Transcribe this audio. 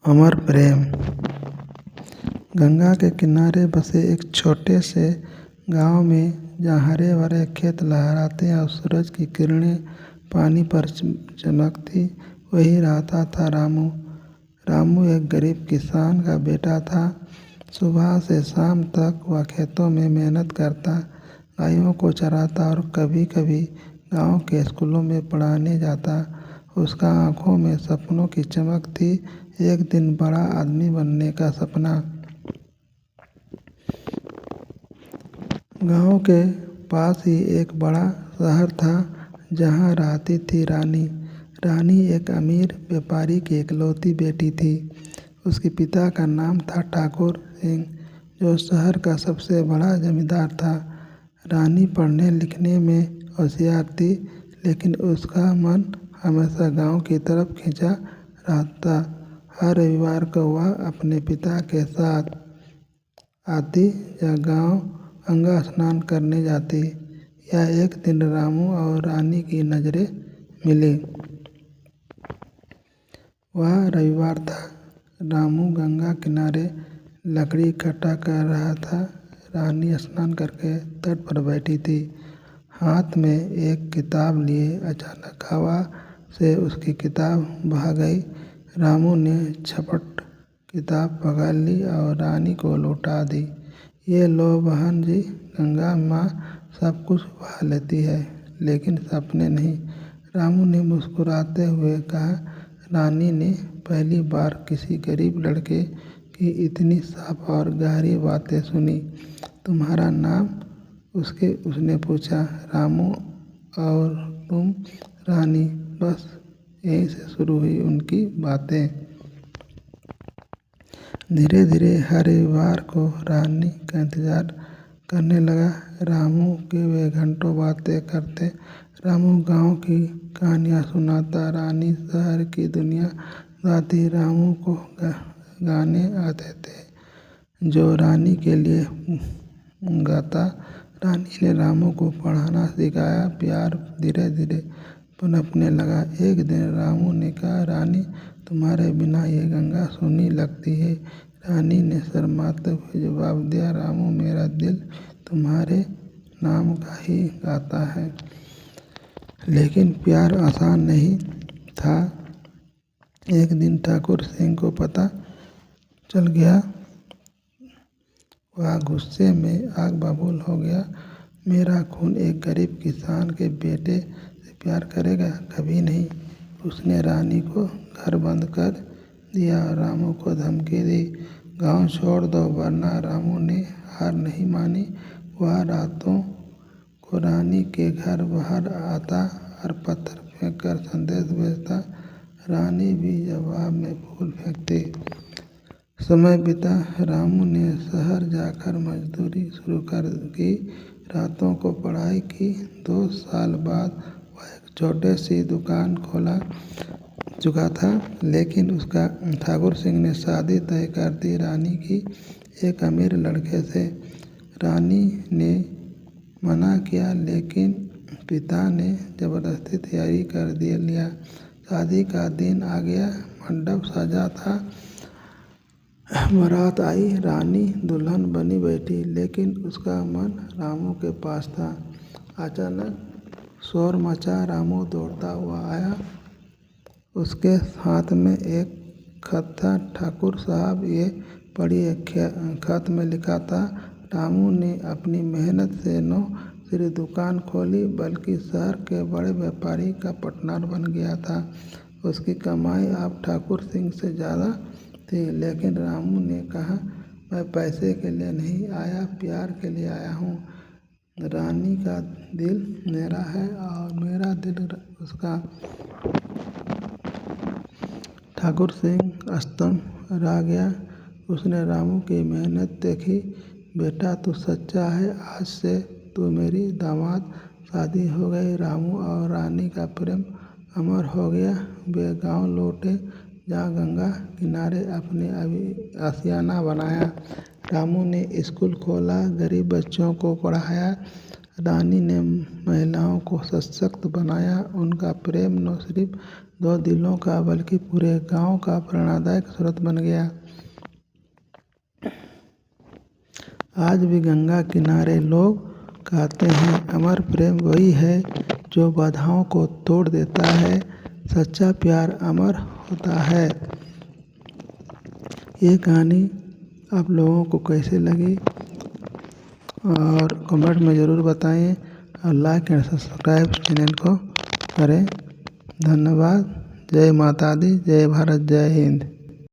अमर प्रेम। गंगा के किनारे बसे एक छोटे से गांव में जहाँ हरे भरे खेत लहराते और सूरज की किरणें पानी पर चमकती, वही रहता था रामू। रामू एक गरीब किसान का बेटा था। सुबह से शाम तक वह खेतों में मेहनत करता, गायों को चराता और कभी कभी गांव के स्कूलों में पढ़ाने जाता। उसका आंखों में सपनों की चमक थी, एक दिन बड़ा आदमी बनने का सपना। गांव के पास ही एक बड़ा शहर था जहां रहती थी रानी। रानी एक अमीर व्यापारी की इकलौती बेटी थी। उसके पिता का नाम था ठाकुर सिंह, जो शहर का सबसे बड़ा जमींदार था। रानी पढ़ने लिखने में होशियार थी, लेकिन उसका मन हमेशा गांव की तरफ खिंचा रहता। हर रविवार को वह अपने पिता के साथ आती या गांव गंगा स्नान करने जाती। या एक दिन रामू और रानी की नज़रें मिली। वह रविवार था। रामू गंगा किनारे लकड़ी इकट्ठा कर रहा था। रानी स्नान करके तट पर बैठी थी, हाथ में एक किताब लिए। अचानक हवा से उसकी किताब बह गई। रामू ने झपट किताब पकड़ ली और रानी को लौटा दी। ये लो बहन जी, गंगा माँ सब कुछ बहा लेती है, लेकिन सपने नहीं, रामू ने मुस्कुराते हुए कहा। रानी ने पहली बार किसी गरीब लड़के की इतनी साफ और गहरी बातें सुनी। तुम्हारा नाम? उसने पूछा। रामू। और तुम? रानी। बस यहीं से शुरू हुई उनकी बातें। धीरे धीरे हर रविवार को रानी का इंतजार करने लगा। रामू की वे घंटों बातें करते। रामू गांव की कहानियाँ सुनाता, रानी शहर की दुनिया गाती। रामू को गाने आते थे जो रानी के लिए गाता। रानी ने रामू को पढ़ाना सिखाया। प्यार धीरे धीरे पनपने लगा। एक दिन रामू ने कहा, रानी तुम्हारे बिना ये गंगा सूनी लगती है। रानी ने शर्माते हुए जवाब दिया, रामू मेरा दिल तुम्हारे नाम का ही गाता है। लेकिन प्यार आसान नहीं था। एक दिन ठाकुर सिंह को पता चल गया। वह गुस्से में आग बबूल हो गया। मेरा खून एक गरीब किसान के बेटे से प्यार करेगा? कभी नहीं। उसने रानी को घर बंद कर दिया और रामू को धमकी दी, गांव छोड़ दो वरना। रामू ने हार नहीं मानी। वह रातों को रानी के घर बाहर आता और पत्थर फेंक कर संदेश भेजता। रानी भी जवाब में फूल फेंकती। समय बीता। रामू ने शहर जाकर मजदूरी शुरू कर की, रातों को पढ़ाई की। 2 साल बाद वह एक छोटी सी दुकान खोला चुका था, लेकिन उसका ठाकुर सिंह ने शादी तय कर दी रानी की एक अमीर लड़के से। रानी ने मना किया, लेकिन पिता ने जबरदस्ती तैयारी कर लिया। शादी का दिन आ गया। मंडप सजा था। बारात आई। रानी दुल्हन बनी बैठी, लेकिन उसका मन रामू के पास था। अचानक शोर मचा। रामू दौड़ता हुआ आया। उसके हाथ में एक खत था। ठाकुर साहब, ये पढ़िए। खत में लिखा था, रामू ने अपनी मेहनत से न सिर्फ दुकान खोली, बल्कि शहर के बड़े व्यापारी का पार्टनर बन गया था। उसकी कमाई अब ठाकुर सिंह से ज़्यादा थी। लेकिन रामू ने कहा, मैं पैसे के लिए नहीं आया, प्यार के लिए आया हूँ। रानी का दिल मेरा है और मेरा दिल उसका। ठाकुर सिंह स्तंभ रह गया। उसने रामू की मेहनत देखी। बेटा तू सच्चा है, आज से तू मेरी दामाद। शादी हो गई। रामू और रानी का प्रेम अमर हो गया। वे गांव लौटे जहाँ गंगा किनारे अपने आशियाना बनाया। रामू ने स्कूल खोला, गरीब बच्चों को पढ़ाया। रानी ने महिलाओं को सशक्त बनाया। उनका प्रेम न सिर्फ 2 दिलों का बल्कि पूरे गांव का प्रेरणादायक स्रोत बन गया। आज भी गंगा किनारे लोग कहते हैं, अमर प्रेम वही है जो बाधाओं को तोड़ देता है। सच्चा प्यार अमर होता है। ये कहानी आप लोगों को कैसे लगी और कमेंट में ज़रूर बताएं और लाइक एंड सब्सक्राइब चैनल को करें। धन्यवाद। जय माता दी, जय भारत, जय हिंद।